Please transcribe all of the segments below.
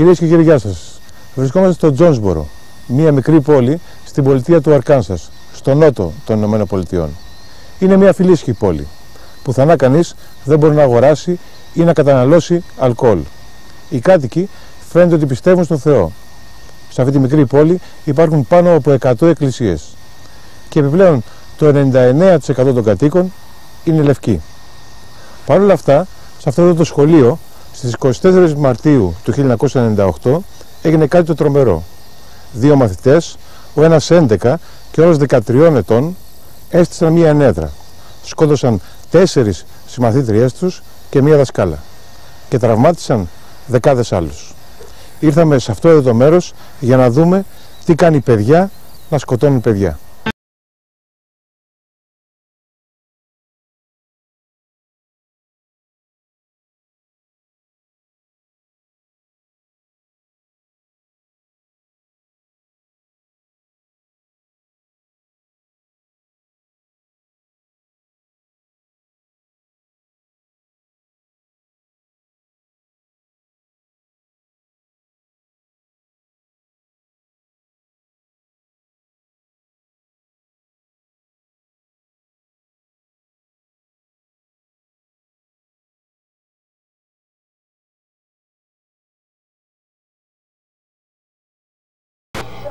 Κυρίες και κύριοι, γεια σας. Βρισκόμαστε στο Τζόνσμπορο, μια μικρή πόλη στην πολιτεία του Αρκάνσας, στο νότο των Ηνωμένων Πολιτειών. Είναι μια φιλήσυχη πόλη. Πουθενά κανείς δεν μπορεί να αγοράσει ή να καταναλώσει αλκοόλ. Οι κάτοικοι φαίνεται ότι πιστεύουν στον Θεό. Σε αυτή τη μικρή πόλη υπάρχουν πάνω από 100 εκκλησίες. Και επιπλέον το 99% των κατοίκων είναι λευκοί. Παρ' όλα αυτά, σε αυτό το σχολείο, στις 24 Μαρτίου του 1998 έγινε κάτι το τρομερό. 2 μαθητές, ο ένας 11 και ο άλλος 13 ετών, έστησαν μία ενέδρα. Σκότωσαν 4 συμμαθήτριές τους και μία δασκάλα και τραυμάτισαν δεκάδες άλλους. Ήρθαμε σε αυτό εδώ το μέρος για να δούμε τι κάνει παιδιά να σκοτώνουν παιδιά.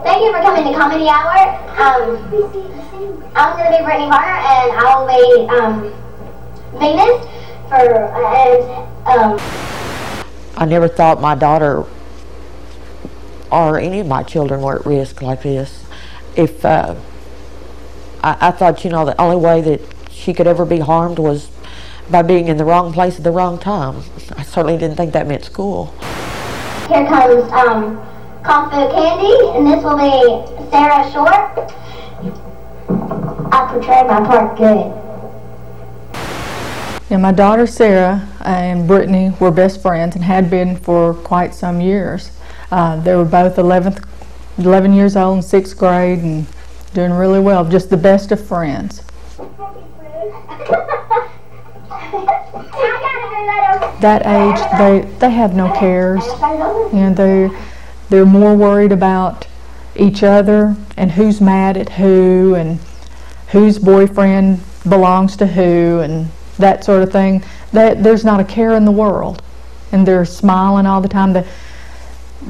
Thank you for coming to Comedy Hour. I'm going to be Brittany Varner, and I will be Venus for I never thought my daughter or any of my children were at risk like this. If I thought, you know, the only way that she could ever be harmed was by being in the wrong place at the wrong time. I certainly didn't think that meant school. Here comes Kung Fu Candy, and this will be Sarah Short. I portrayed my part good. Yeah, my daughter Sarah and Brittany were best friends and had been for quite some years. They were both 11 years old in 6th grade and doing really well, just the best of friends. That age, they have no cares. You know, they're more worried about each other and who's mad at who and whose boyfriend belongs to who and that sort of thing. There's not a care in the world, and they're smiling all the time.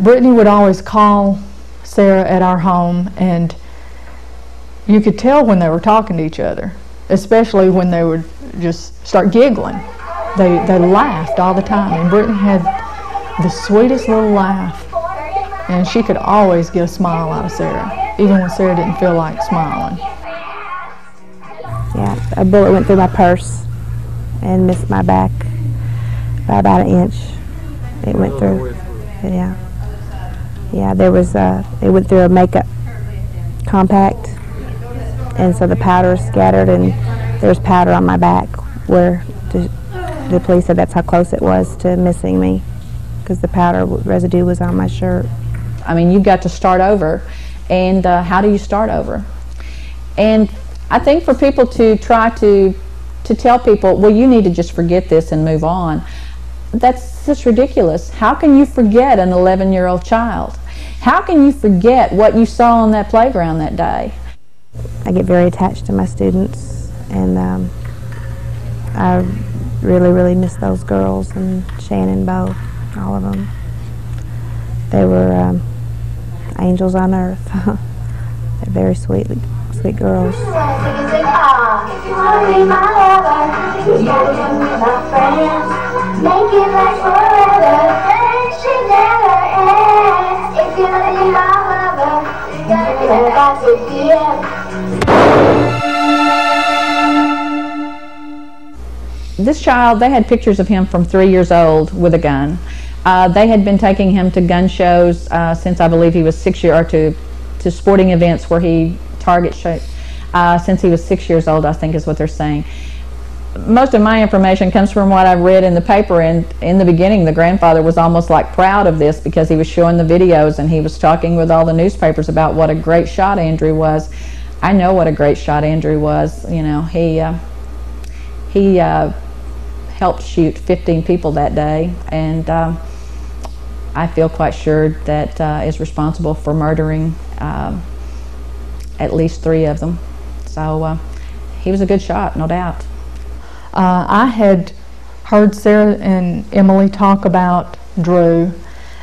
Brittany would always call Sarah at our home, and you could tell when they were talking to each other, especially when they would just start giggling. They laughed all the time, and Brittany had the sweetest little laugh. And she could always get a smile out of Sarah, even when Sarah didn't feel like smiling. Yeah, a bullet went through my purse and missed my back by about an inch. It went through. Yeah. Yeah, there was it went through a makeup compact, and so the powder scattered, and there was powder on my back where the police said that's how close it was to missing me, because the powder residue was on my shirt. I mean, you've got to start over, and how do you start over? And I think for people to try to tell people, well, you need to just forget this and move on, that's just ridiculous. How can you forget an 11-year-old child? How can you forget what you saw on that playground that day? I get very attached to my students, and I really, really miss those girls, and Shannon, Bo, all of them. They were angels on earth. They're very sweet girls. This child, they had pictures of him from 3 years old with a gun. They had been taking him to gun shows since I believe he was 6 years, or to sporting events where he target shot since he was 6 years old, I think is what they're saying. Most of my information comes from what I've read in the paper, and in the beginning the grandfather was almost like proud of this because he was showing the videos and he was talking with all the newspapers about what a great shot Andrew was. I know what a great shot Andrew was. You know, he helped shoot 15 people that day, and I feel quite sure that is responsible for murdering at least 3 of them. So he was a good shot, no doubt. I had heard Sarah and Emily talk about Drew.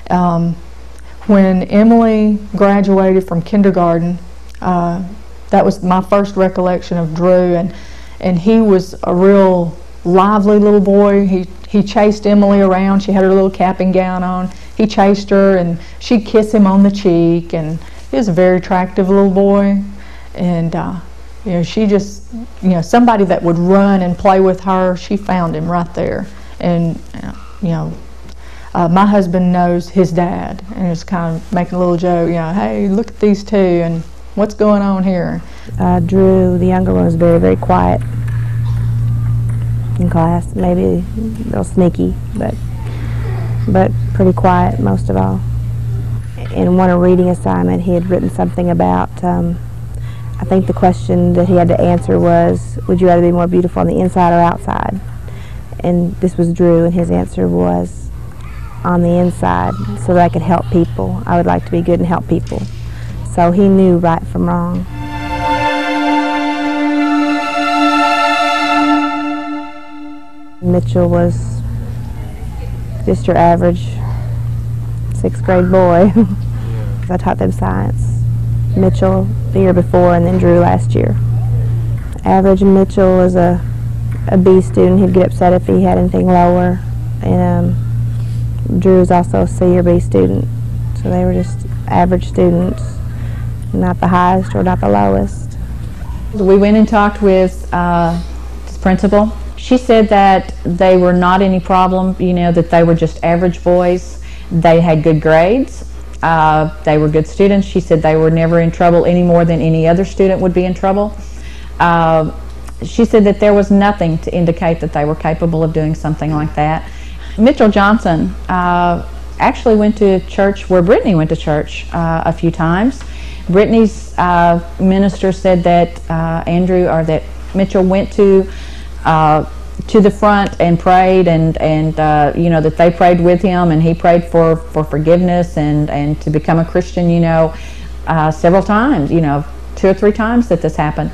When Emily graduated from kindergarten, that was my first recollection of Drew, and he was a real lively little boy. He chased Emily around. She had her little cap and gown on. He chased her, and she'd kiss him on the cheek, and he was a very attractive little boy. And you know, she just, you know, somebody that would run and play with her, she found him right there. And you know, my husband knows his dad, and was kind of making a little joke, you know, hey, look at these two, and what's going on here? Drew, the younger one, was very, very quiet in class. Maybe a little sneaky, but pretty quiet most of all. In one reading assignment, he had written something about, I think the question that he had to answer was, would you rather be more beautiful on the inside or outside? And this was Drew, and his answer was, on the inside, so that I could help people. I would like to be good and help people. So he knew right from wrong. Mitchell was just your average 6th grade boy. I taught them science. Mitchell the year before, and then Drew last year. Average Mitchell was a B student. He'd get upset if he had anything lower. And Drew was also a C or B student. So they were just average students, not the highest or not the lowest. We went and talked with his principal. She said that they were not any problem, you know, that they were just average boys. They had good grades. They were good students. She said they were never in trouble any more than any other student would be in trouble. She said that there was nothing to indicate that they were capable of doing something like that. Mitchell Johnson actually went to church where Brittany went to church a few times. Brittany's minister said that that Mitchell went to the front and prayed, and you know, that they prayed with him, and he prayed for forgiveness and to become a Christian, you know, several times, you know, 2 or 3 times that this happened.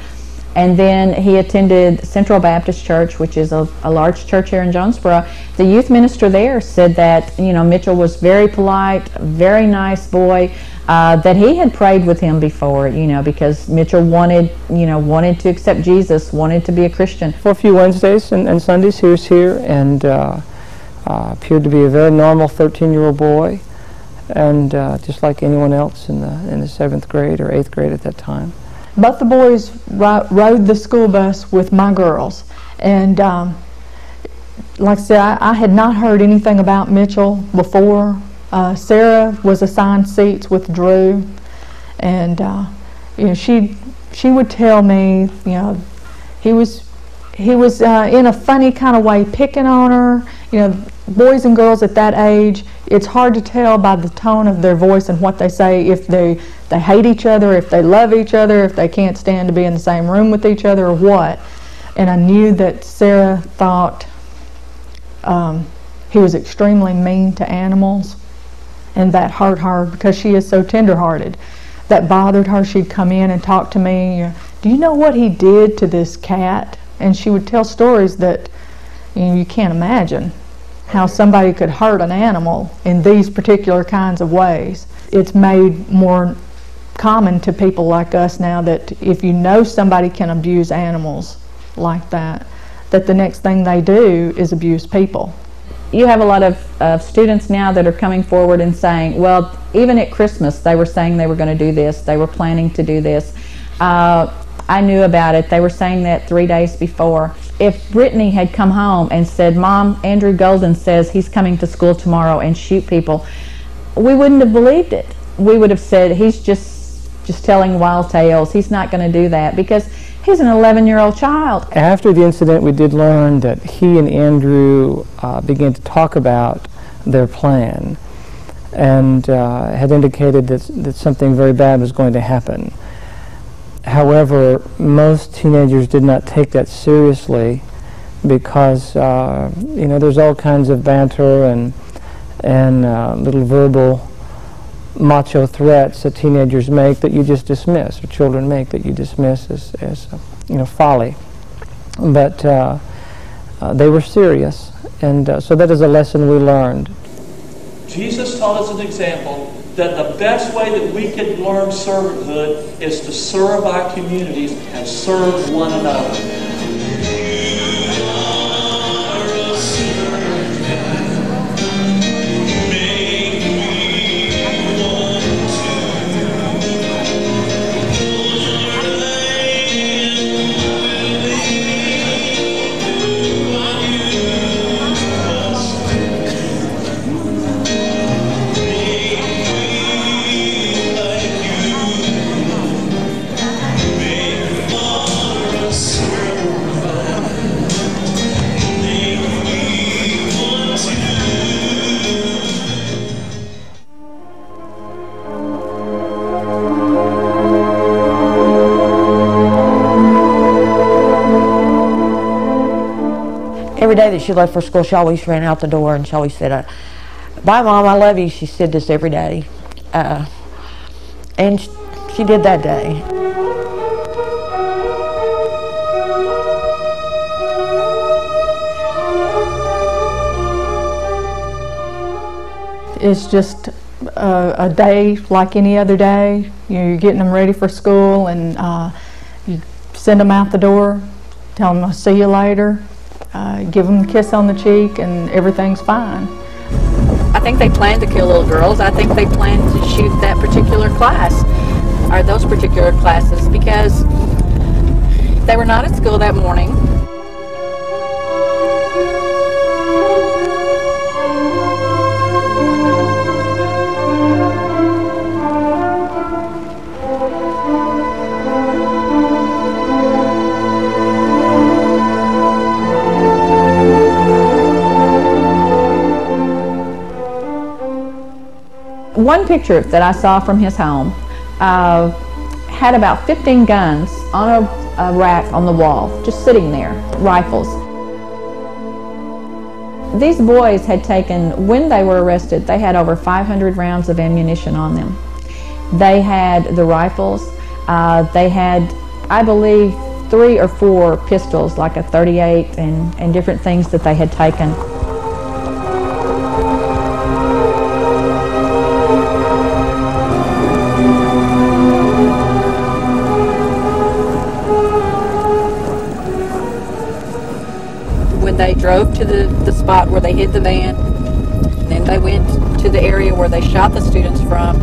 And then he attended Central Baptist Church, which is a large church here in Jonesboro. The youth minister there said that, you know, Mitchell was very polite, very nice boy, that he had prayed with him before, you know, because Mitchell wanted to accept Jesus, wanted to be a Christian. For a few Wednesdays and Sundays he was here, and appeared to be a very normal 13-year-old boy, and just like anyone else in the 7th grade or 8th grade at that time. Both the boys rode the school bus with my girls, and like I said, I had not heard anything about Mitchell before. Sarah was assigned seats with Drew, and you know, she would tell me, you know, he was in a funny kind of way picking on her. You know, boys and girls at that age, it's hard to tell by the tone of their voice and what they say if they hate each other, if they love each other, if they can't stand to be in the same room with each other, or what. And I knew that Sarah thought he was extremely mean to animals, and that hurt her because she is so tender-hearted. That bothered her. She'd come in and talk to me, do you know what he did to this cat? And she would tell stories that, you know, you can't imagine how somebody could hurt an animal in these particular kinds of ways. It's made more common to people like us now that if you know somebody can abuse animals like that, that the next thing they do is abuse people. You have a lot of students now that are coming forward and saying, well, even at Christmas they were saying they were going to do this, they were planning to do this. I knew about it. They were saying that 3 days before. If Brittany had come home and said, Mom, Andrew Golden says he's coming to school tomorrow and shoot people, we wouldn't have believed it. We would have said, he's just telling wild tales. He's not going to do that, because he's an 11-year-old child. After the incident, we did learn that he and Andrew began to talk about their plan, and had indicated that something very bad was going to happen. However, most teenagers did not take that seriously, because you know, there's all kinds of banter and little verbal macho threats that teenagers make that you just dismiss, or children make that you dismiss as folly. But they were serious, and so that is a lesson we learned. Jesus taught us an example that the best way that we can learn servanthood is to serve our communities and serve one another. Every day that she left for school, she always ran out the door and she always said, "Bye, Mom, I love you." She said this every day. And she did that day. It's just a day like any other day. You're getting them ready for school, and you send them out the door, tell them I'll see you later, give them a kiss on the cheek, and everything's fine. I think they planned to kill little girls. I think they planned to shoot that particular class, or those particular classes, because they were not at school that morning. One picture that I saw from his home had about 15 guns on a rack on the wall, just sitting there, rifles. These boys had taken, when they were arrested, they had over 500 rounds of ammunition on them. They had the rifles, they had, I believe, 3 or 4 pistols, like a .38 and different things that they had taken. They drove to the spot where they hid the van, then they went to the area where they shot the students from.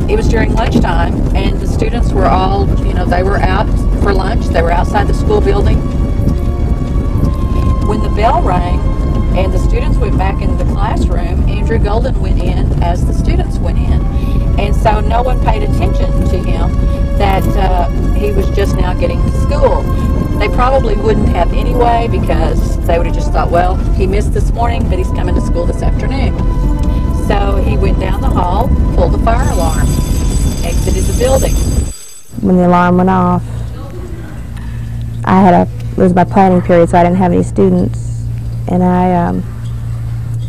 It was during lunchtime, and the students were all, they were out for lunch. They were outside the school building. When the bell rang and the students went back into the classroom, Andrew Golden went in as the students went in. And so no one paid attention to him that he was just now getting to school. They probably wouldn't have anyway, because they would have just thought, well, he missed this morning, but he's coming to school this afternoon. So he went down the hall, pulled the fire alarm, exited the building. When the alarm went off, it was my planning period, so I didn't have any students, and I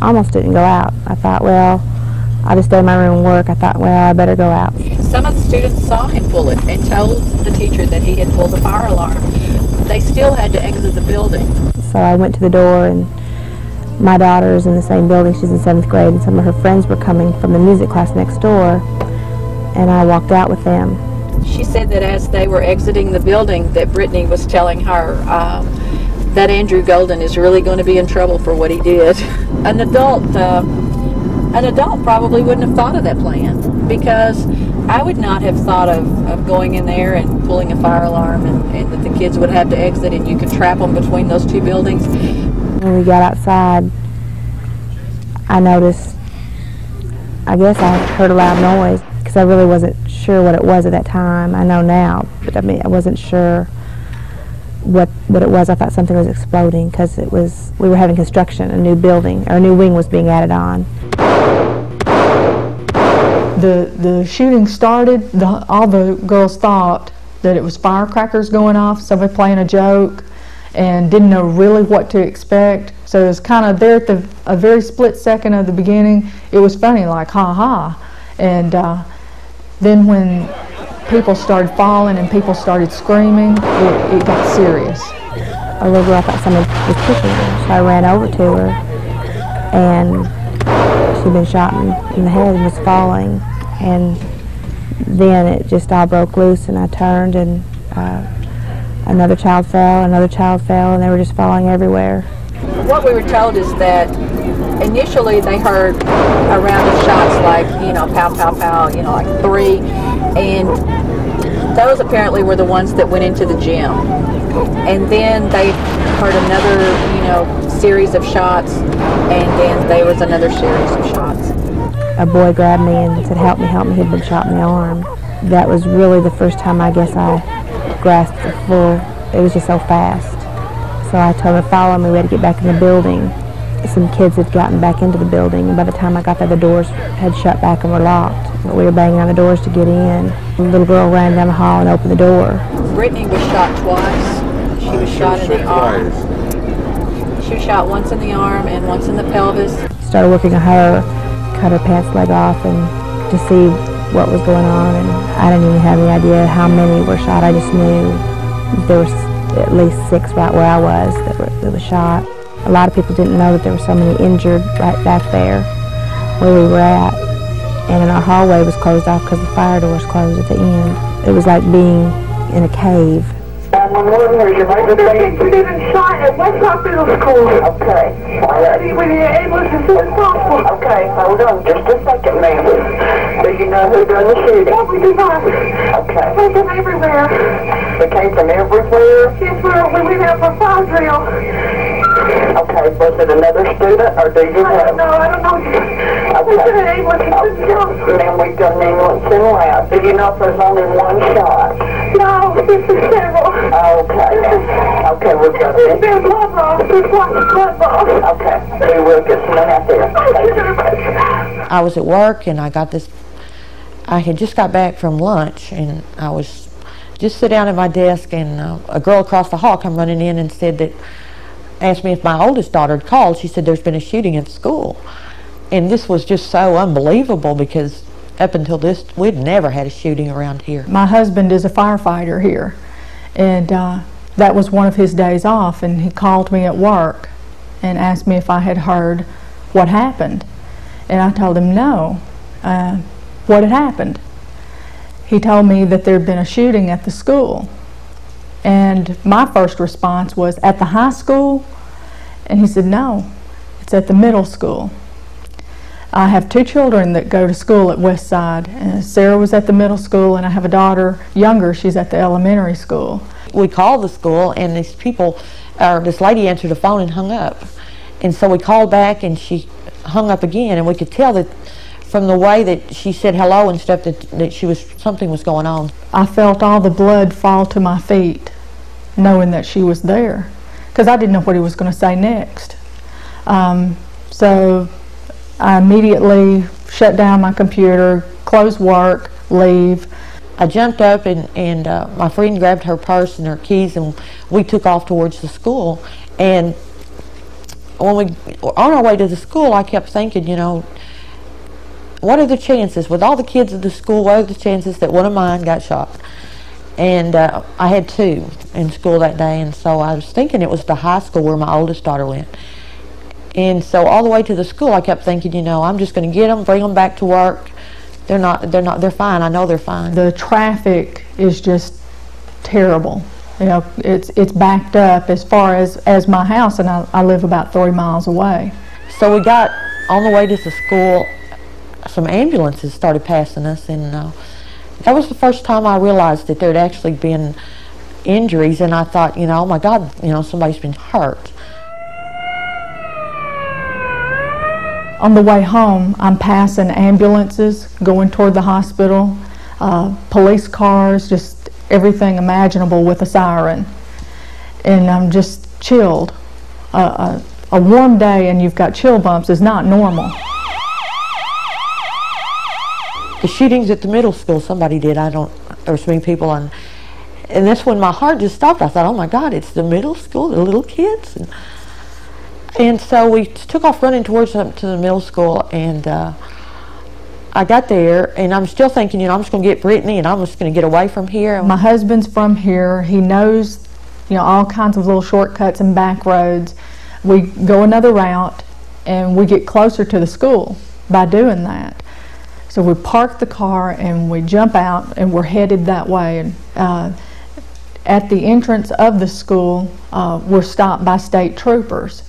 almost didn't go out. I thought, well, I'll just stay in my room and work. I thought, well, I better go out. Some of the students saw him pull it and told the teacher that he had pulled the fire alarm. They still had to exit the building. So I went to the door, and my daughter's in the same building. She's in 7th grade, and some of her friends were coming from the music class next door, and I walked out with them. She said that as they were exiting the building, that Brittany was telling her that Andrew Golden is really going to be in trouble for what he did. An adult probably wouldn't have thought of that plan, because I would not have thought of going in there and pulling a fire alarm, and that the kids would have to exit and you could trap them between those 2 buildings. When we got outside, I noticed, I guess I heard a loud noise, because I really wasn't sure what it was at that time. I know now, but I wasn't sure what it was. I thought something was exploding, because we were having construction, a new building, or a new wing was being added on. The shooting started, all the girls thought that it was firecrackers going off, somebody playing a joke, and didn't know really what to expect. So it was kind of there at a very split second of the beginning. It was funny, like ha ha. And then when people started falling and people started screaming, it got serious. A little girl thought somebody was kicking her, so I ran over to her, and she'd been shot in the head and was falling. And then it just all broke loose, and I turned, and another child fell, and they were just falling everywhere. What we were told is that initially they heard a round of shots like, pow, pow, pow, like 3, and those apparently were the ones that went into the gym. And then they heard another, series of shots, and then there was another series of shots. A boy grabbed me and said, help me, he'd been shot in the arm. That was really the first time I guess I grasped the full, it was just so fast. So I told him to follow me, we had to get back in the building. Some kids had gotten back into the building, and by the time I got there, the doors had shut back and were locked. But we were banging on the doors to get in. The little girl ran down the hall and opened the door. Brittany was shot twice. She was shot in the arm. She was shot once in the arm and once in the pelvis. Started working on her, cut her pants leg off, and to see what was going on. And I didn't even have any idea how many were shot. I just knew there was at least 6 right where I was that were shot. A lot of people didn't know that there were so many injured right back there where we were at. And our hallway was closed off because the fire doors closed at the end. It was like being in a cave. 911, you might be been shot at West Rock Middle School. Okay. We need an ambulance as soon as possible. Okay, hold on just a second, ma'am. Do you know who done the shooting? No, we do not. Okay. They came from everywhere. They came from everywhere? Yes, we went out for fire drill. Okay, was it another student, or do you know? I don't know. Okay. We should have ambulance as soon as possible. Ma'am, we've got an ambulance in route. Do you know if there's only one shot? No, this is several. Okay. Okay, we've got it. There's blood loss. There's lots of blood loss. Okay, we will get someone out there. I was at work, and I had just got back from lunch, and I was just sit down at my desk, and a girl across the hall come running in and asked me if my oldest daughter had called. She said there's been a shooting at school. And this was just so unbelievable, because up until this, we'd never had a shooting around here. My husband is a firefighter here, and that was one of his days off, and he called me at work and asked me if I had heard what happened. And I told him no. What had happened? He told me that there had been a shooting at the school. And my first response was, at the high school? And he said, no, it's at the middle school. I have 2 children that go to school at West Side. Sarah was at the middle school, and I have a daughter, younger, she's at the elementary school. We called the school, and this lady answered the phone and hung up. And so we called back, and she hung up again, and we could tell that from the way that she said hello and stuff that something was going on. I felt all the blood fall to my feet, knowing that she was there, because I didn't know what he was going to say next. So I immediately shut down my computer, closed work, leave. I jumped up, and my friend grabbed her purse and her keys, and we took off towards the school. And when we were on our way to the school, I kept thinking, what are the chances, with all the kids at the school, what are the chances that one of mine got shot? And I had 2 in school that day, and so I was thinking it was the high school where my oldest daughter went. And so all the way to the school, I kept thinking, I'm just going to get them, bring them back to work. They're fine. I know they're fine. The traffic is just terrible. It's backed up as far as my house, and I live about 3 miles away. So we got on the way to the school, some ambulances started passing us, and that was the first time I realized that there had actually been injuries, and I thought, oh my God, somebody's been hurt. On the way home, I'm passing ambulances going toward the hospital, police cars, just everything imaginable with a siren. And I'm just chilled. A warm day and you've got chill bumps is not normal. The shootings at the middle school, somebody did. There were so many people, and And that's when my heart just stopped. I thought, oh my God, it's the middle school, the little kids. And so we took off running towards to the middle school, and I got there, and I'm still thinking, you know, I'm just going to get Brittany, and I'm just going to get away from here. My husband's from here. He knows, you know, all kinds of little shortcuts and back roads. We go another route, and we get closer to the school by doing that. So we park the car, and we jump out, and we're headed that way. And at the entrance of the school, we're stopped by state troopers.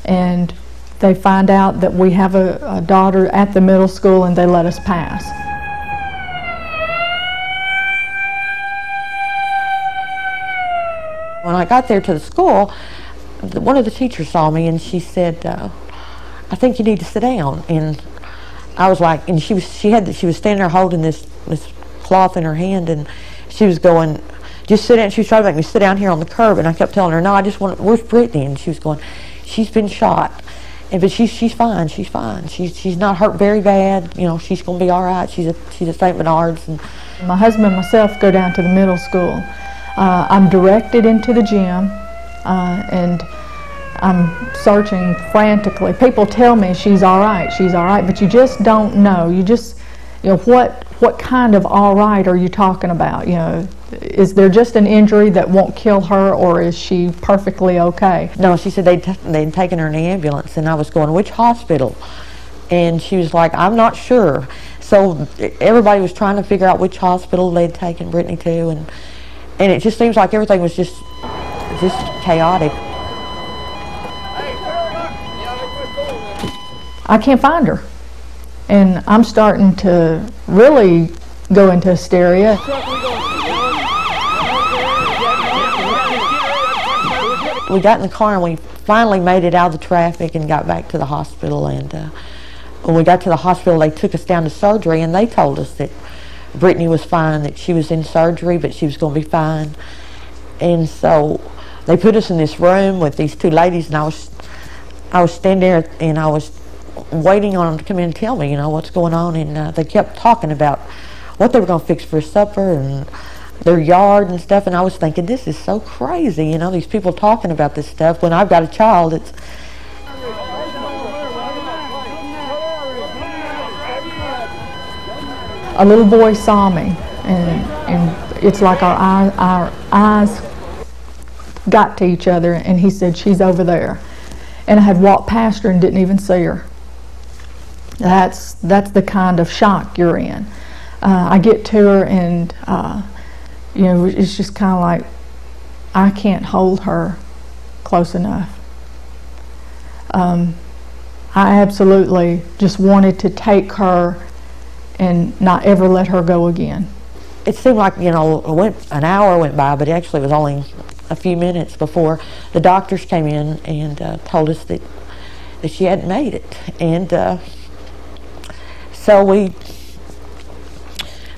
And they find out that we have a daughter at the middle school, and they let us pass. When I got there to the school, one of the teachers saw me, and she said, I think you need to sit down. And I was like, and she was standing there holding this cloth in her hand, and she was going, just sit down. She was trying to make me sit down here on the curb, and I kept telling her, no, I just want, where's Brittany? And she was going, she's been shot. But she's fine. She's fine. She's not hurt very bad. You know, she's going to be all right. She's at St. Bernard's. And my husband and myself go down to the middle school. I'm directed into the gym, and I'm searching frantically. People tell me she's all right, but you just don't know. You know, what kind of all right are you talking about? You know, is there just an injury that won't kill her, or is she perfectly okay? No, she said they'd taken her in the ambulance, and I was going, which hospital? And she was like, I'm not sure. So everybody was trying to figure out which hospital they'd taken Brittany to, and it just seems like everything was just chaotic. I can't find her, and I'm starting to really go into hysteria. We got in the car, and we finally made it out of the traffic and got back to the hospital. And when we got to the hospital, they took us down to surgery, and they told us that Brittany was fine, that she was in surgery, but she was going to be fine. And so they put us in this room with these two ladies, and I was standing there, and I was waiting on them to come in and tell me, you know, what's going on. And they kept talking about what they were going to fix for supper and their yard and stuff. And I was thinking, this is so crazy, you know, these people talking about this stuff when I've got a child. It's a little boy saw me, and it's like our eyes got to each other, and he said, she's over there. And I had walked past her and didn't even see her. That's the kind of shock you're in. I get to her, and you know, it's just kind of like, I can't hold her close enough. I absolutely just wanted to take her and not ever let her go again. It seemed like, you know, an hour went by, but actually it was only a few minutes before the doctors came in and told us that she hadn't made it. And so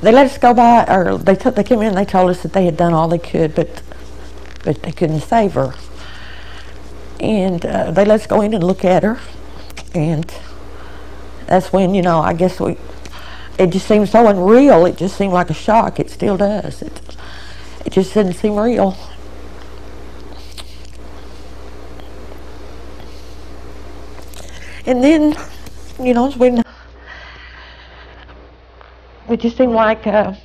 they let us go by, or they came in and they told us that they had done all they could, but they couldn't save her. And they let us go in and look at her, and that's when, you know, I guess it just seemed so unreal. It just seemed like a shock. It still does. It just didn't seem real. And then, you know, when it just seemed like a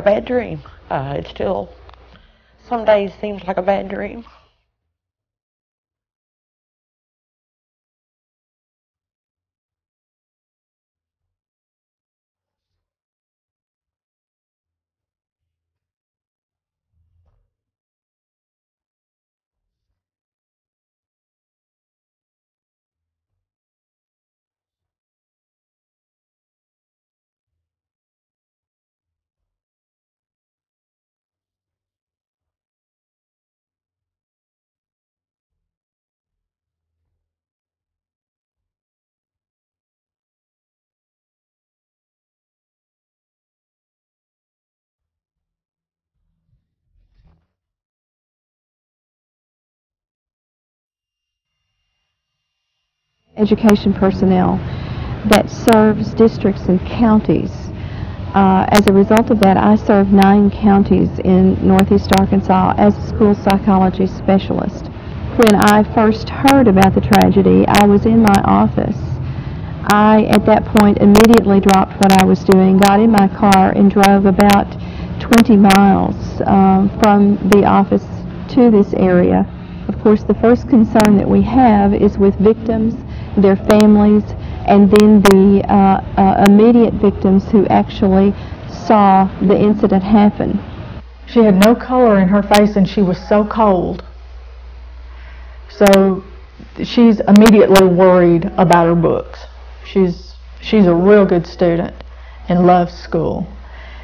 bad dream. It still some days seems like a bad dream. Education personnel that serves districts and counties As a result of that, I served 9 counties in Northeast Arkansas as a school psychology specialist. When I first heard about the tragedy, I was in my office. I, at that point, immediately dropped what I was doing, got in my car, and drove about 20 miles from the office to this area. Of course, the first concern that we have is with victims, their families, and then the immediate victims who actually saw the incident happen. She had no color in her face and she was so cold. So she's immediately worried about her books. She's a real good student and loves school.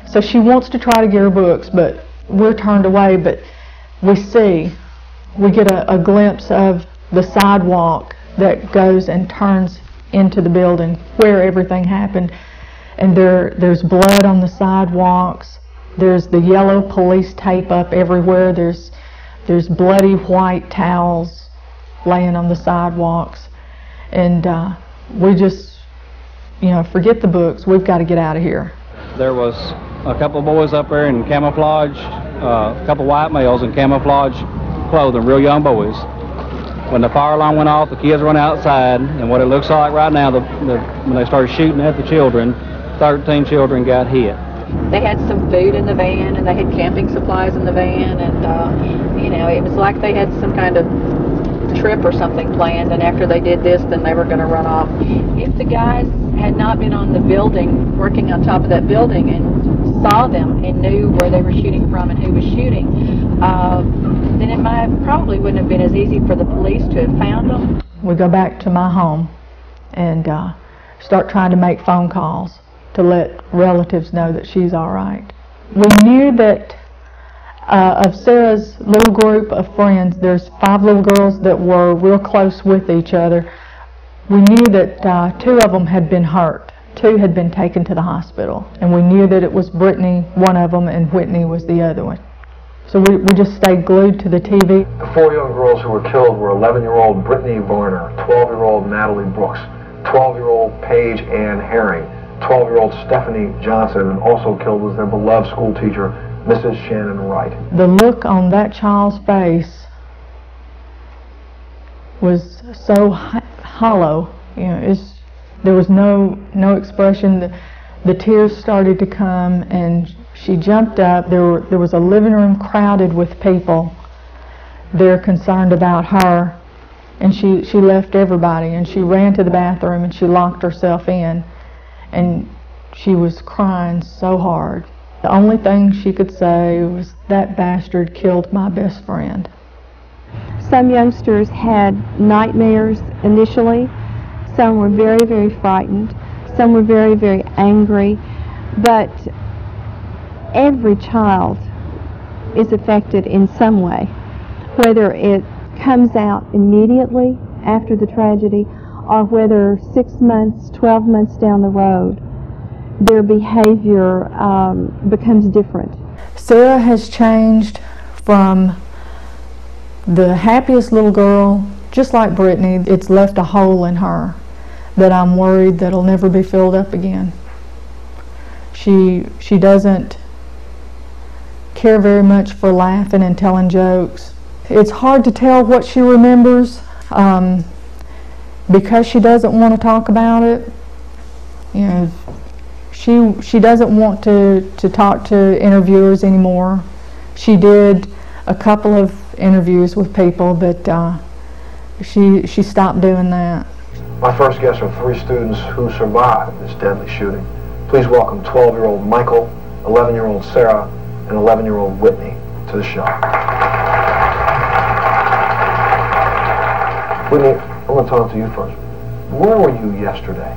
So she wants to try to get her books, but we're turned away. But we get a glimpse of the sidewalk that goes and turns into the building where everything happened. And there's blood on the sidewalks. There's the yellow police tape up everywhere. There's bloody white towels laying on the sidewalks. And we just, forget the books. We've got to get out of here. There was a couple of boys up there in camouflage, a couple of white males in camouflage clothing, real young boys. When the fire alarm went off, the kids run outside, and what it looks like right now, when they started shooting at the children, 13 children got hit. They had some food in the van, and they had camping supplies in the van, and it was like they had some kind of trip or something planned, and after they did this, then they were going to run off. If the guys had not been on the building, working on top of that building, and saw them and knew where they were shooting from and who was shooting, then it probably wouldn't have been as easy for the police to have found them. We go back to my home and start trying to make phone calls to let relatives know that she's all right. We knew that of Sarah's little group of friends, there's 5 little girls that were real close with each other. We knew that 2 of them had been hurt. 2 had been taken to the hospital. And we knew that it was Brittany, one of them, and Whitney was the other one. So we just stayed glued to the TV. The 4 young girls who were killed were 11-year-old Brittany Varner, 12-year-old Natalie Brooks, 12-year-old Paige Ann Herring, 12-year-old Stephanie Johnson, and also killed was their beloved school teacher, Mrs. Shannon Wright. The look on that child's face was so hollow. There was no expression. The tears started to come, and she jumped up. There was a living room crowded with people. They're concerned about her, and she left everybody, and she ran to the bathroom and she locked herself in, and she was crying so hard. The only thing she could say was, "That bastard killed my best friend." Some youngsters had nightmares initially. Some were very, very frightened. Some were very, very angry. But every child is affected in some way, whether it comes out immediately after the tragedy or whether 6 months, 12 months down the road, their behavior becomes different. Sarah has changed from the happiest little girl, just like Brittany. It's left a hole in her that I'm worried that'll never be filled up again. She doesn't care very much for laughing and telling jokes. It's hard to tell what she remembers because she doesn't want to talk about it. She doesn't want to talk to interviewers anymore. She did a couple of interviews with people, but she stopped doing that. My first guests are 3 students who survived this deadly shooting. Please welcome 12-year-old Michael, 11-year-old Sarah, and 11-year-old Whitney to the show. Whitney, I'm going to talk to you first. Where were you yesterday?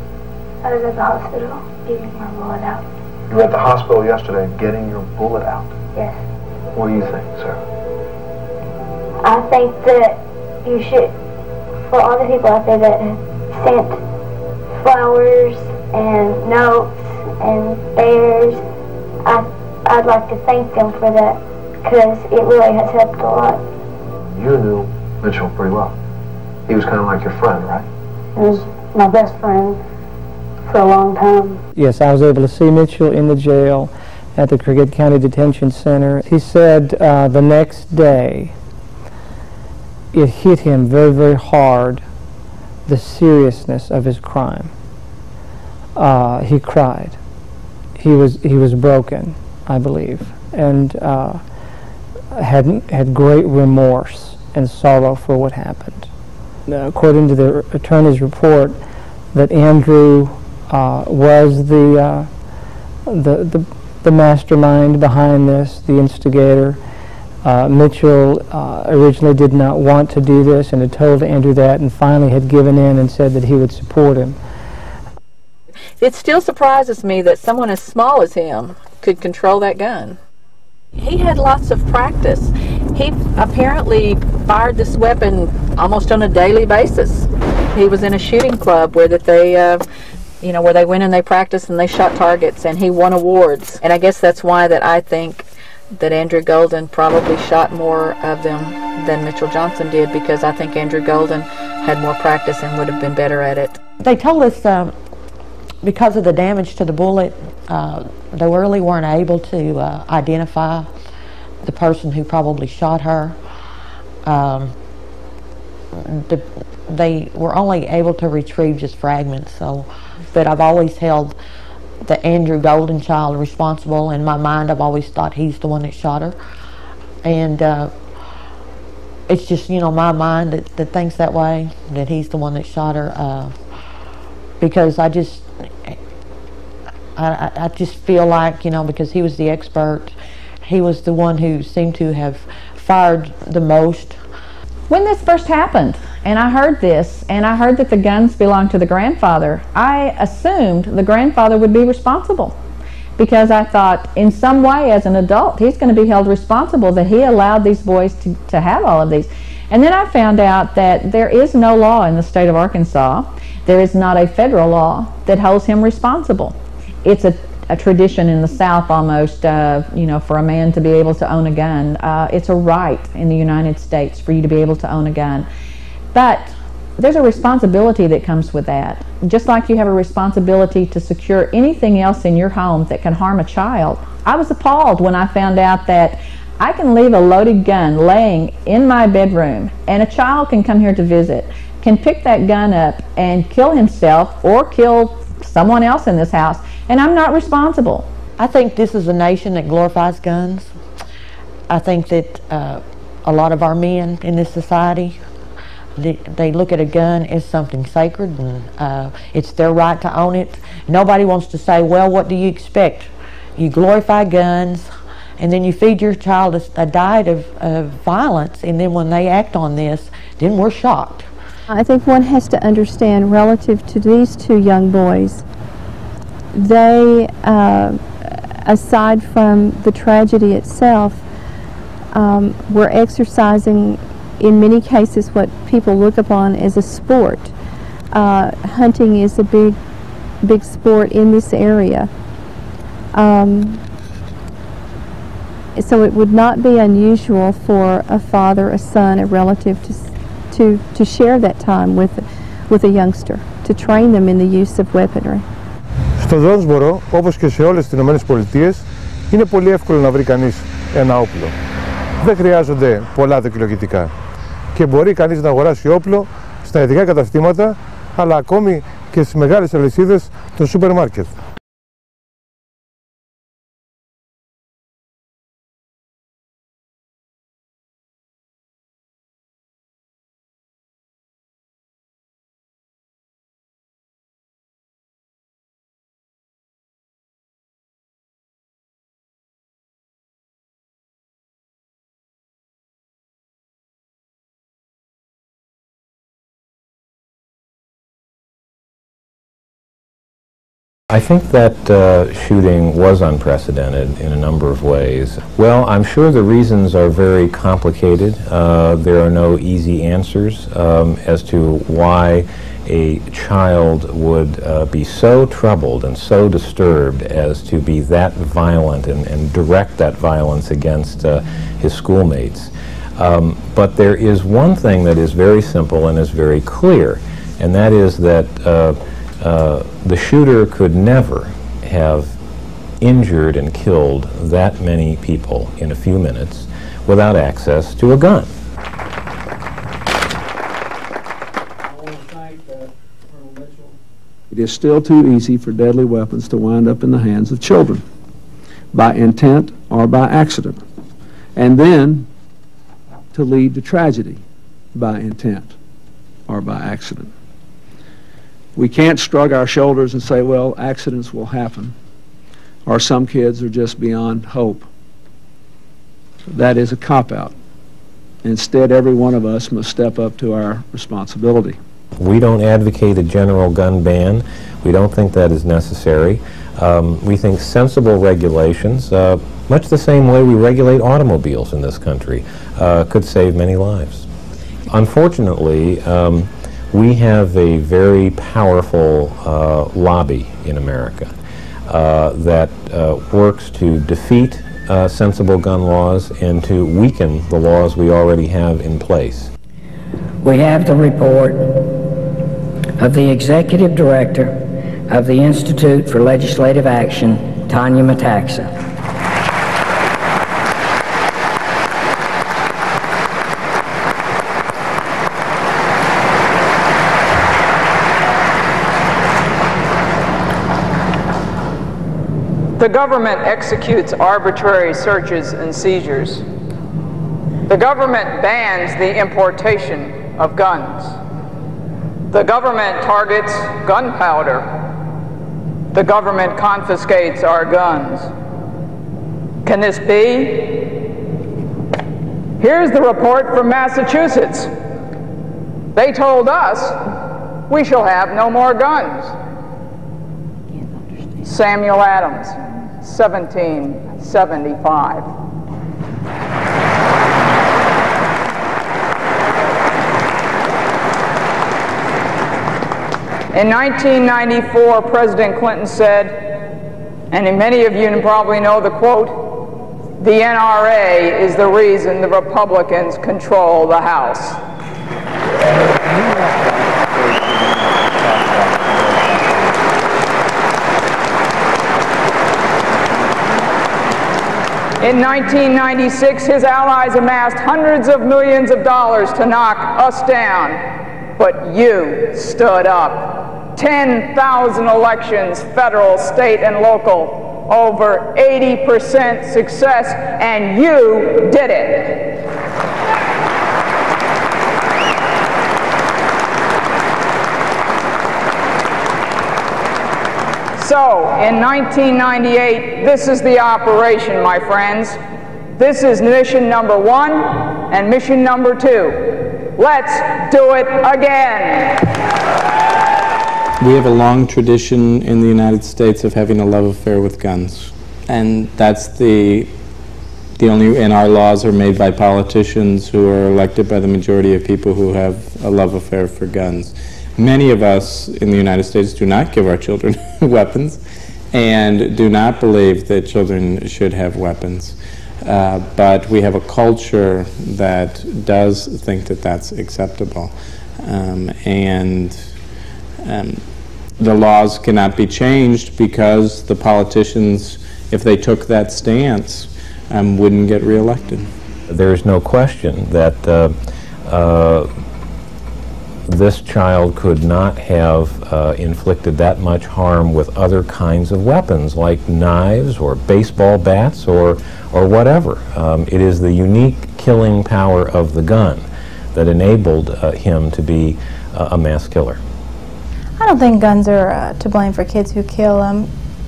I was at the hospital getting my bullet out. You were at the hospital yesterday getting your bullet out? Yes. What do you think, Sarah? I think that you should, for all the people out there that have sent flowers and notes and bears, I'd like to thank them for that, because it really has helped a lot. You knew Mitchell pretty well. He was kind of like your friend, right? He was my best friend for a long time. Yes, I was able to see Mitchell in the jail at the Cricket County Detention Center. He said the next day it hit him very, very hard, the seriousness of his crime. He cried. He was broken, I believe, and had great remorse and sorrow for what happened. According to the attorney's report, that Andrew was the mastermind behind this, the instigator. Mitchell originally did not want to do this and had told Andrew that, and finally had given in and said that he would support him. It still surprises me that someone as small as him could control that gun. He had lots of practice. He apparently fired this weapon almost on a daily basis. He was in a shooting club where that they, where they went and they practiced and they shot targets, and he won awards. And I guess that's why that I think that Andrew Golden probably shot more of them than Mitchell Johnson did, because I think Andrew Golden had more practice and would have been better at it. They told us because of the damage to the bullet, they really weren't able to identify the person who probably shot her. They were only able to retrieve just fragments. But I've always held the Andrew Golden child responsible. In my mind, I've always thought he's the one that shot her. And it's just, my mind that thinks that way, that he's the one that shot her. Because I just feel like, because he was the expert, he was the one who seemed to have fired the most. When this first happened, and I heard this, and I heard that the guns belonged to the grandfather, I assumed the grandfather would be responsible, because I thought in some way as an adult he's going to be held responsible that he allowed these boys to have all of these. And then I found out that there is no law in the state of Arkansas, there is not a federal law that holds him responsible. It's a tradition in the South almost, for a man to be able to own a gun. It's a right in the United States for you to be able to own a gun. But there's a responsibility that comes with that. Just like you have a responsibility to secure anything else in your home that can harm a child. I was appalled when I found out that I can leave a loaded gun laying in my bedroom and a child can come here to visit, can pick that gun up and kill himself or kill someone else in this house, and I'm not responsible. I think this is a nation that glorifies guns. I think that a lot of our men in this society, they look at a gun as something sacred, and it's their right to own it. Nobody wants to say, well, what do you expect? You glorify guns, and then you feed your child a diet of violence, and then when they act on this, then we're shocked. I think one has to understand, relative to these two young boys, they, aside from the tragedy itself, were exercising, in many cases, what people look upon as a sport. Hunting is a big sport in this area. So it would not be unusual for a father, a son, a relative to share that time with a youngster, to train them in the use of weaponry. Στο Τζόνσμπορο, όπως και σε όλες τις Ηνωμένες Πολιτείες, είναι πολύ εύκολο να βρει κανείς ένα όπλο. Δεν χρειάζονται πολλά δοκιλοκητικά. Και μπορεί κανείς να αγοράσει όπλο στα ειδικά καταστήματα, αλλά ακόμη και στις μεγάλες αλυσίδες των σούπερ μάρκετ. I think that shooting was unprecedented in a number of ways. Well, I'm sure the reasons are very complicated. There are no easy answers as to why a child would be so troubled and so disturbed as to be that violent and direct that violence against his schoolmates. But there is one thing that is very simple and is very clear, and that is that The shooter could never have injured and killed that many people in a few minutes without access to a gun. It is still too easy for deadly weapons to wind up in the hands of children, by intent or by accident, and then to lead to tragedy by intent or by accident. We can't shrug our shoulders and say, well, accidents will happen, or some kids are just beyond hope. That is a cop-out. Instead, every one of us must step up to our responsibility. We don't advocate a general gun ban. We don't think that is necessary. We think sensible regulations, much the same way we regulate automobiles in this country, could save many lives. Unfortunately, we have a very powerful lobby in America that works to defeat sensible gun laws and to weaken the laws we already have in place. We have the report of the Executive Director of the Institute for Legislative Action, Tanya Metaxa. The government executes arbitrary searches and seizures. The government bans the importation of guns. The government targets gunpowder. The government confiscates our guns. Can this be? Here's the report from Massachusetts. They told us we shall have no more guns. Samuel Adams, 1775. In 1994, President Clinton said, and many of you probably know the quote, "The NRA is the reason the Republicans control the House." In 1996, his allies amassed hundreds of millions of dollars to knock us down, but you stood up. 10,000 elections, federal, state, and local, over 80% success, and you did it. So, in 1998, this is the operation, my friends. This is mission number 1 and mission number 2. Let's do it again. We have a long tradition in the United States of having a love affair with guns. And that's the only, and our laws are made by politicians who are elected by the majority of people who have a love affair for guns. Many of us in the United States do not give our children weapons and do not believe that children should have weapons. But we have a culture that does think that that's acceptable. The laws cannot be changed because the politicians, if they took that stance, wouldn't get reelected. There is no question that this child could not have inflicted that much harm with other kinds of weapons like knives or baseball bats or whatever. It is the unique killing power of the gun that enabled him to be a mass killer. I don't think guns are to blame for kids who kill.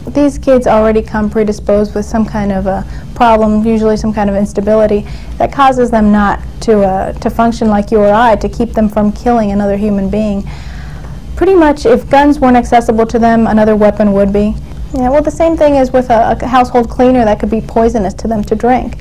These kids already come predisposed with some kind of a problem, usually some kind of instability, that causes them not to function like you or I, to keep them from killing another human being. Pretty much, if guns weren't accessible to them, another weapon would be. Yeah, well, the same thing is with a household cleaner that could be poisonous to them to drink.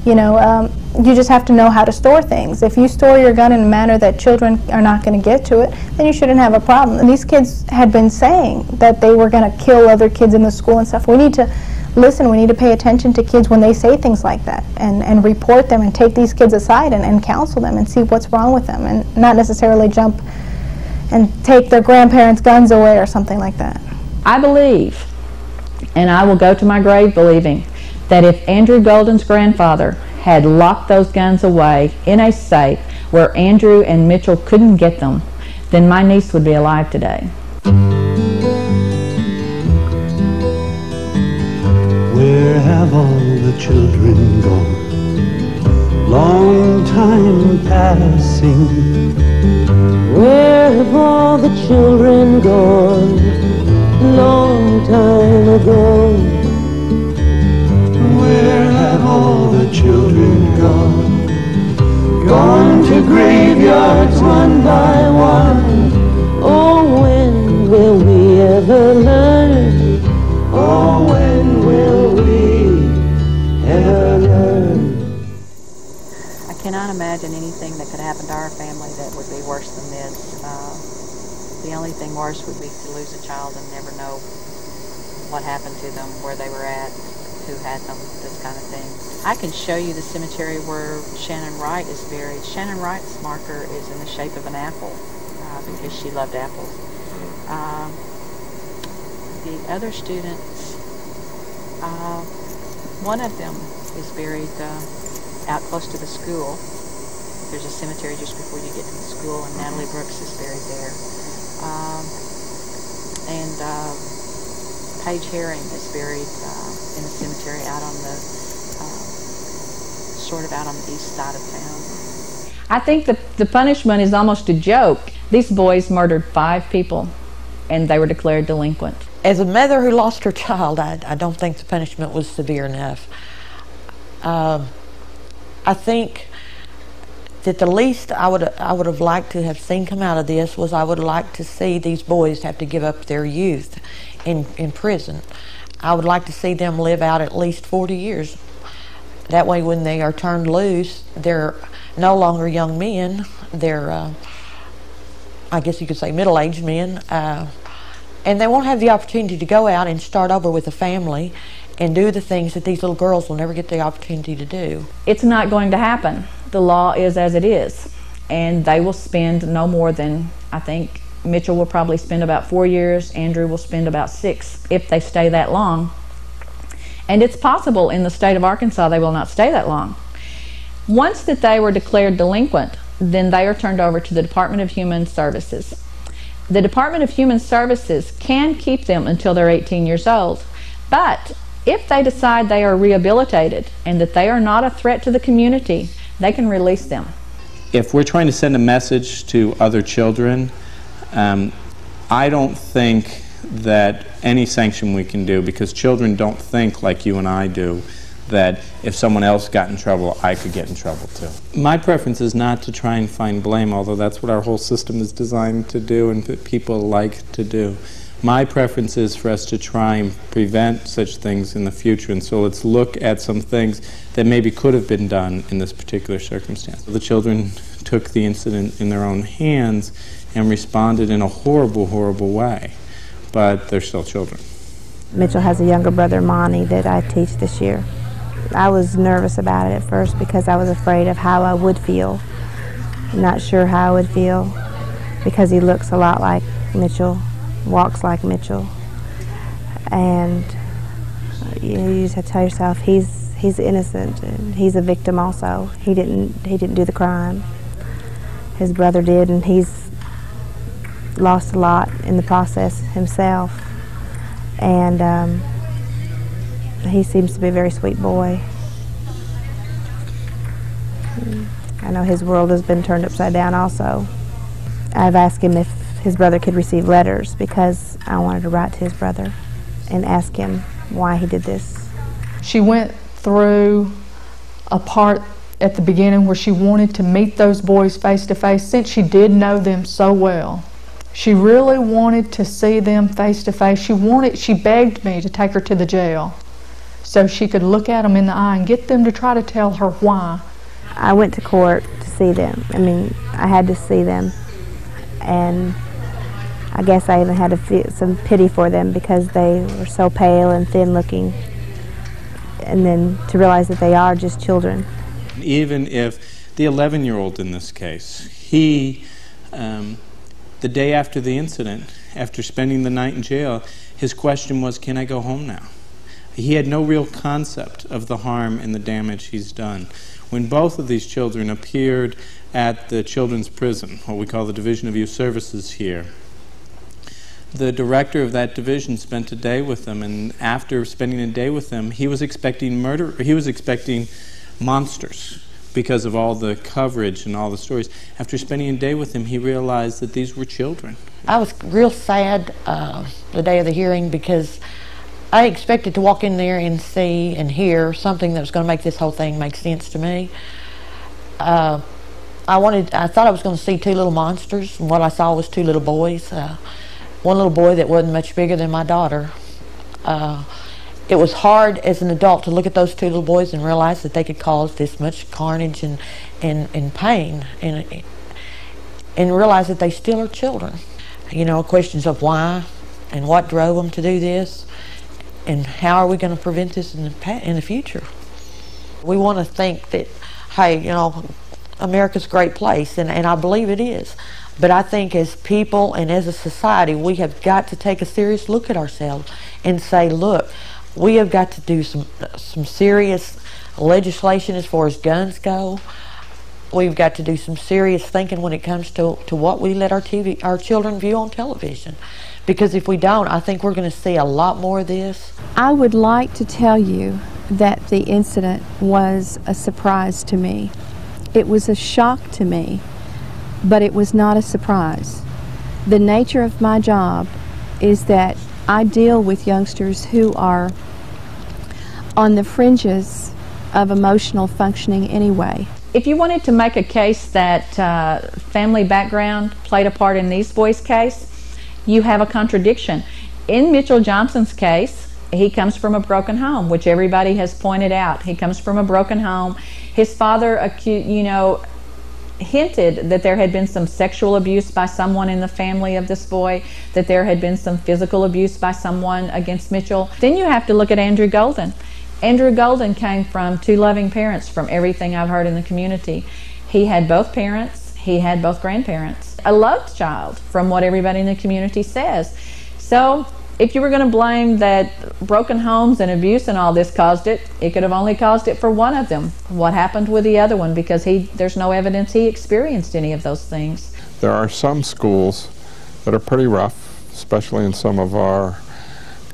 You know, you just have to know how to store things. If you store your gun in a manner that children are not going to get to it, then you shouldn't have a problem. And these kids had been saying that they were going to kill other kids in the school and stuff. We need to listen, we need to pay attention to kids when they say things like that and report them and take these kids aside and counsel them and see what's wrong with them and not necessarily jump and take their grandparents' guns away or something like that. I believe, and I will go to my grave believing, that if Andrew Golden's grandfather had locked those guns away in a safe where Andrew and Mitchell couldn't get them, then my niece would be alive today. Where have all the children gone? Long time passing. Where have all the children gone? Long time ago. Where have all the children gone? Gone to graveyards one by one. Oh, when will we ever learn? Oh, when will we ever learn? I cannot imagine anything that could happen to our family that would be worse than this. The only thing worse would be to lose a child and never know what happened to them, where they were at, who had them, this kind of thing. I can show you the cemetery where Shannon Wright is buried. Shannon Wright's marker is in the shape of an apple because she loved apples. The other students, one of them is buried out close to the school. There's a cemetery just before you get to the school, and Natalie Brooks is buried there. Paige Herring is buried in a cemetery out on the, sort of out on the east side of town. I think the punishment is almost a joke. These boys murdered 5 people, and they were declared delinquent. As a mother who lost her child, I don't think the punishment was severe enough. I think that the least I would have liked to have seen come out of this was I would like to see these boys have to give up their youth in prison. I would like to see them live out at least 40 years. That way when they are turned loose, they're no longer young men. They're, I guess you could say, middle-aged men. And they won't have the opportunity to go out and start over with a family and do the things that these little girls will never get the opportunity to do. It's not going to happen. The law is as it is, and they will spend no more than, I think, Mitchell will probably spend about 4 years, Andrew will spend about 6 if they stay that long. And it's possible in the state of Arkansas they will not stay that long. Once that they were declared delinquent, then they are turned over to the Department of Human Services. The Department of Human Services can keep them until they're 18 years old, but if they decide they are rehabilitated and that they are not a threat to the community, they can release them. If we're trying to send a message to other children, I don't think that any sanction we can do, because children don't think like you and I do, that if someone else got in trouble, I could get in trouble too. My preference is not to try and find blame, although that's what our whole system is designed to do and that people like to do. My preference is for us to try and prevent such things in the future, and so let's look at some things that maybe could have been done in this particular circumstance. The children took the incident in their own hands and responded in a horrible, horrible way, but they're still children. Mitchell has a younger brother, Monty, that I teach this year. I was nervous about it at first because I was afraid of how I would feel. I'm not sure how I would feel because he looks a lot like Mitchell, walks like Mitchell, and you just have to tell yourself he's innocent and he's a victim also. He didn't do the crime. His brother did, and he's lost a lot in the process himself. And he seems to be a very sweet boy. I know his world has been turned upside down also. I've asked him if his brother could receive letters because I wanted to write to his brother and ask him why he did this. She went through a part at the beginning where she wanted to meet those boys face to face since she did know them so well. She really wanted to see them face to face. She begged me to take her to the jail so she could look at them in the eye and get them to try to tell her why. I went to court to see them. I mean, I had to see them, and I guess I even had to feel some pity for them because they were so pale and thin looking, and then to realize that they are just children. Even if the 11-year-old in this case, he The day after the incident, after spending the night in jail, his question was, can I go home now? He had no real concept of the harm and the damage he's done. When both of these children appeared at the children's prison, what we call the Division of Youth Services here, the director of that division spent a day with them, and after spending a day with them, he was expecting murder. He was expecting monsters because of all the coverage and all the stories. After spending a day with him, he realized that these were children. I was real sad the day of the hearing because I expected to walk in there and see and hear something that was going to make this whole thing make sense to me. I thought I was going to see two little monsters, and what I saw was two little boys. One little boy that wasn't much bigger than my daughter. It was hard as an adult to look at those two little boys and realize that they could cause this much carnage and pain, and realize that they still are children. You know, questions of why and what drove them to do this, and how are we going to prevent this in the future. We want to think that, hey, you know, America's a great place, and I believe it is. But I think as people and as a society, we have got to take a serious look at ourselves and say, look, we have got to do some serious legislation as far as guns go. We've got to do some serious thinking when it comes to what we let our children view on television. Because if we don't, I think we're going to see a lot more of this. I would like to tell you that the incident was a surprise to me. It was a shock to me, but it was not a surprise. The nature of my job is that I deal with youngsters who are on the fringes of emotional functioning anyway. If you wanted to make a case that family background played a part in these boys' case, you have a contradiction. In Mitchell Johnson's case, he comes from a broken home, which everybody has pointed out. He comes from a broken home. His father, hinted that there had been some sexual abuse by someone in the family of this boy, that there had been some physical abuse by someone against Mitchell. Then you have to look at Andrew Golden. Andrew Golden came from two loving parents, from everything I've heard in the community. He had both parents, he had both grandparents. A loved child, from what everybody in the community says. So if you were going to blame that broken homes and abuse and all this caused it, it could have only caused it for one of them. What happened with the other one? Because there's no evidence he experienced any of those things. There are some schools that are pretty rough, especially in some of our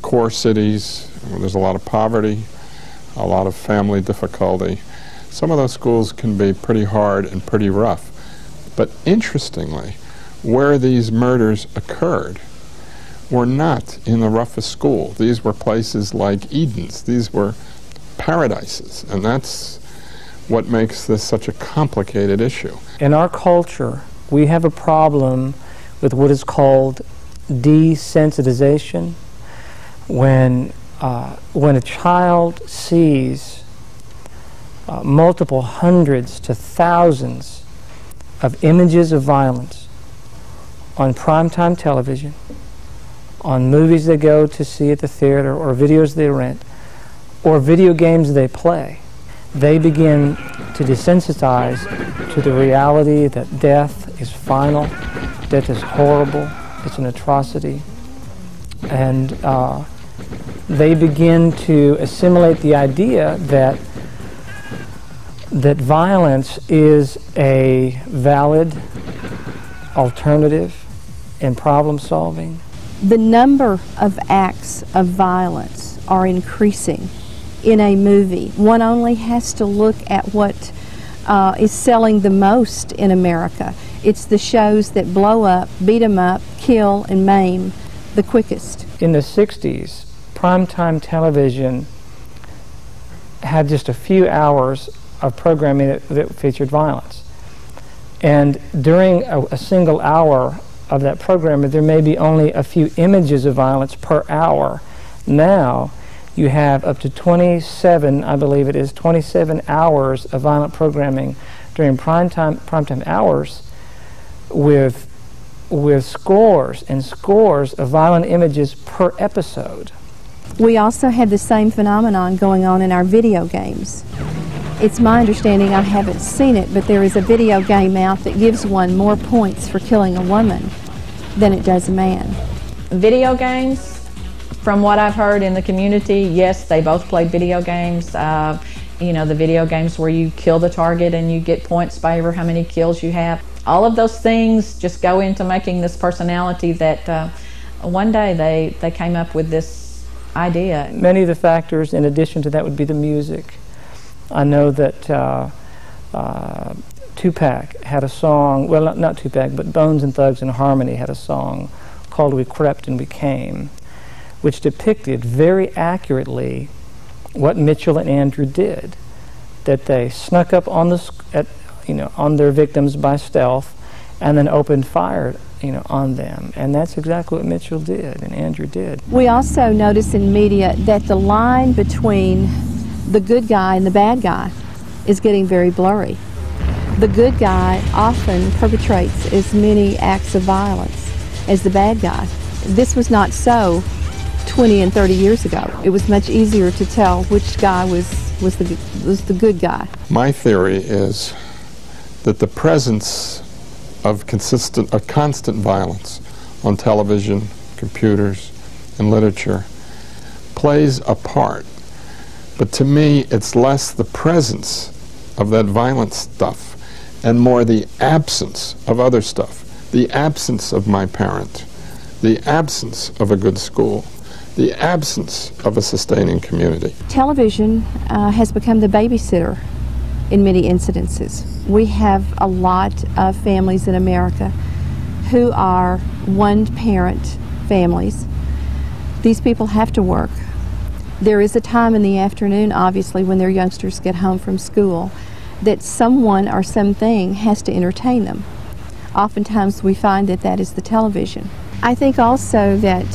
core cities where there's a lot of poverty, a lot of family difficulty. Some of those schools can be pretty hard and pretty rough. But interestingly, where these murders occurred were not in the roughest school. These were places like Edens. These were paradises, and that's what makes this such a complicated issue. In our culture, we have a problem with what is called desensitization. When a child sees multiple hundreds to thousands of images of violence on primetime television, on movies they go to see at the theater, or videos they rent, or video games they play, they begin to desensitize to the reality that death is final, death is horrible, it's an atrocity, and they begin to assimilate the idea that violence is a valid alternative in problem solving. The number of acts of violence are increasing in a movie. One only has to look at what is selling the most in America. It's the shows that blow up, beat 'em up, kill, and maim the quickest. In the 60s, primetime television had just a few hours of programming that featured violence. And during a single hour of that programming, there may be only a few images of violence per hour. Now, you have up to 27, I believe it is, 27 hours of violent programming during primetime hours with scores and scores of violent images per episode. We also have the same phenomenon going on in our video games. It's my understanding, I haven't seen it, but there is a video game out that gives one more points for killing a woman than it does a man. Video games, from what I've heard in the community, yes, they both played video games. You know, the video games where you kill the target and you get points by how many kills you have. All of those things just go into making this personality that one day they came up with this idea. Many of the factors in addition to that would be the music. I know that Tupac had a song, well, not Tupac, but Bones and Thugs and Harmony had a song called We Crept and We Came, which depicted very accurately what Mitchell and Andrew did, that they snuck up on on their victims by stealth and then opened fire on them. And that's exactly what Mitchell did and Andrew did. We also notice in media that the line between the good guy and the bad guy is getting very blurry. The good guy often perpetrates as many acts of violence as the bad guy. This was not so 20 and 30 years ago. It was much easier to tell which guy was the good guy. My theory is that the presence of constant violence on television, computers, and literature plays a part. But to me, it's less the presence of that violent stuff and more the absence of other stuff. The absence of my parent, the absence of a good school, the absence of a sustaining community. Television has become the babysitter in many incidences. We have a lot of families in America who are one-parent families. These people have to work. There is a time in the afternoon, obviously, when their youngsters get home from school, that someone or something has to entertain them. Oftentimes we find that that is the television. I think also that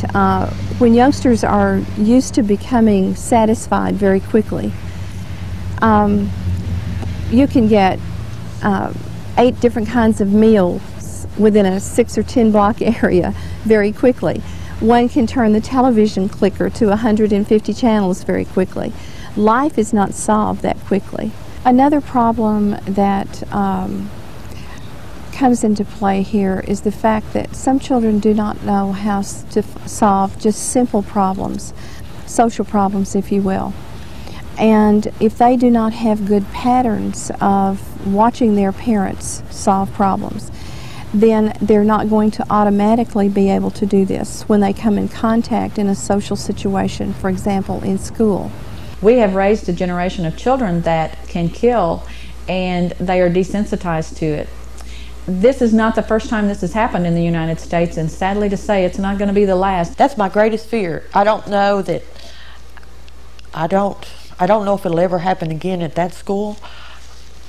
when youngsters are used to becoming satisfied very quickly, you can get 8 different kinds of meals within a 6 or 10 block area very quickly. One can turn the television clicker to 150 channels very quickly. Life is not solved that quickly. Another problem that comes into play here is the fact that some children do not know how to solve just simple problems, social problems, if you will. And if they do not have good patterns of watching their parents solve problems, then they're not going to automatically be able to do this when they come in contact in a social situation, for example, in school. We have raised a generation of children that can kill, and they are desensitized to it. This is not the first time this has happened in the United States, and sadly to say, it's not going to be the last. That's my greatest fear. I don't know that, I don't know if it'll ever happen again at that school.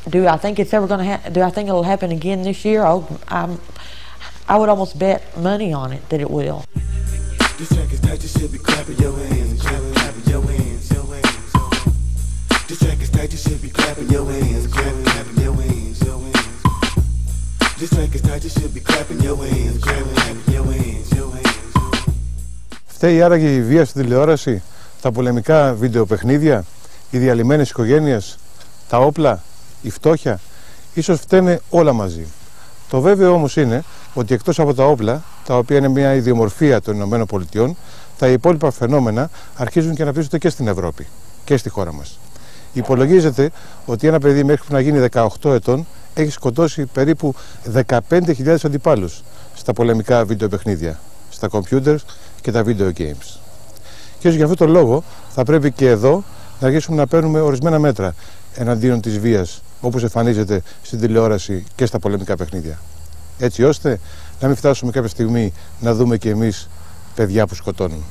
Do I think it's ever going to do I think it'll happen again this year? Oh, I would almost bet money on it that it will. Φταίει άραγε η βία στην τηλεόραση, τα πολεμικά βιντεοπαιχνίδια, οι διαλυμένες οικογένειες, τα όπλα, η φτώχεια? Ίσως φταίνε όλα μαζί. Το βέβαιο όμως είναι ότι εκτός από τα όπλα, τα οποία είναι μια ιδιομορφία των Ηνωμένων Πολιτειών, τα υπόλοιπα φαινόμενα αρχίζουν και αναπτύσσονται και στην Ευρώπη και στη χώρα μας. Υπολογίζεται ότι ένα παιδί μέχρι που να γίνει 18 ετών έχει σκοτώσει περίπου 15.000 αντιπάλους στα πολεμικά βιντεοπαιχνίδια, στα computers και τα video games. Και ίσως για αυτόν τον λόγο θα πρέπει και εδώ να αρχίσουμε να παίρνουμε ορισμένα μέτρα εναντίον της βίας, όπως εμφανίζεται στην τηλεόραση και στα πολεμικά παιχνίδια. Έτσι ώστε να μην φτάσουμε κάποια στιγμή να δούμε και εμείς παιδιά που σκοτώνουν.